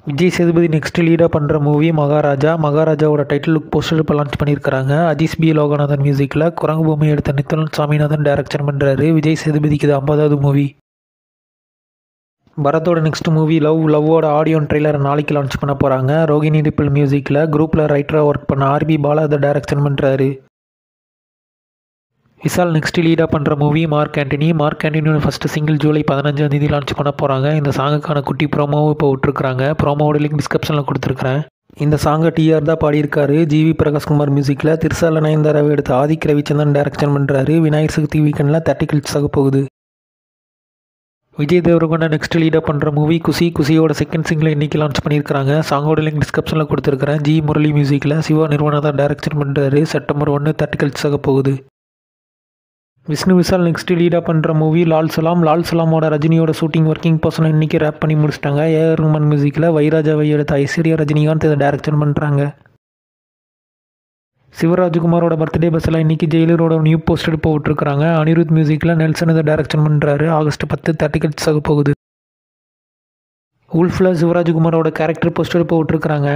Vijay Sethupathi next லீடாக பண்ணுற movie Maharaja. மகாராஜாவோட டைட்டில் லுக் போஸ்டர் இப்போ லான்ச் பண்ணியிருக்காங்க. அஜீஸ் பி லோகநாதன் மியூசிக்கில் குரங்கு பொம்மை எடுத்த நித்தலன் சாமிநாதன் டைரக்ஷன் பண்ணுறாரு. விஜய் சேதுபதிக்கு இது 50வது மூவி. பரத்தோட நெக்ஸ்ட் மூவி லவ்வோட ஆடியோ ட்ரெய்லரை நாளைக்கு லான்ச் பண்ண போகிறாங்க. ரோகிணி ரிப்பிள் மியூசிக்கில் குரூப்பில் ரைட்டராக ஒர்க் பண்ண ஆர்பி பாலா அதை டைரக்ஷன் பண்ணுறாரு. விஷால் நெக்ஸ்ட் லீடாக பண்ணுற மூவி மார்க் ஆண்டனியோட ஃபர்ஸ்ட் சிங்கிள் ஜூலை 15 லான்ச் பண்ண போகிறாங்க. இந்த சாங்குக்கான குட்டி ப்ரோமோவும் இப்போ விட்டுருக்காங்க. ப்ரோமோவோட லிங்க் டிஸ்கிரிப்ஷனில் கொடுத்துருக்குறேன். இந்த சாங்கை டிஆர் தான் பாடியிருக்காரு. ஜிவி பிரகாஷ்குமார் மியூசிக்கில் திருசால நயன்தாராவை எடுத்து ஆதிக் ரவிச்சந்திரன் டைரக்ஷன் பண்ணுறாரு. விநாயகர் சதுர்த்தி வீக்கெண்டில் 30 கிளிப்ஸ் ஆக போகுது. விஜய் தேவரகொண்டா நெக்ஸ்ட் லீடாக பண்ணுற மூவி குஷியோட செகண்ட் சிங்கிளை இன்றைக்கி லான்ச் பண்ணியிருக்காங்க. சாங்கோட லிங்க் டிஸ்கிரிப்ஷனில் கொடுத்துருக்குறேன். ஜி முரளி மியூசிக்கில் சிவா நிர்வாணா தான் டைரக்ஷன் பண்ணுறாரு. செப்டம்பர் 1 30 கிளிப்ஸ் ஆக போகுது. விஷால் நெக்ஸ்ட் லீடாக பண்ணுற மூவி லால்சலாமோட ரஜினியோட ஷூட்டிங் ஒர்க்கிங் பர்சனை இன்றைக்கி ரேப் பண்ணி முடிச்சிட்டாங்க. ஏஆர் ரஹ்மான் மியூசிக்கில் வைராஜாவை எடுத்த ஐஸ்வர்யா ரஜினிகாந்த் இதை டைரக்ஷன் பண்ணுறாங்க. சிவராஜ்குமாரோட பர்த்டே பஸ்ஸில் இன்றைக்கி ஜெயிலரோட நியூ போஸ்டர் இப்போ விட்டுருக்காங்க. அனிருத் மியூசிக்கில் நெல்சன் இதை டைரக்ஷன் பண்ணுறாரு. ஆகஸ்ட் 10 30 கிளிப்ஸ் ஆக போகுது. உல்ஃபில் சிவராஜ்குமாரோட கேரக்டர் போஸ்டர் இப்போ விட்டுருக்காங்க.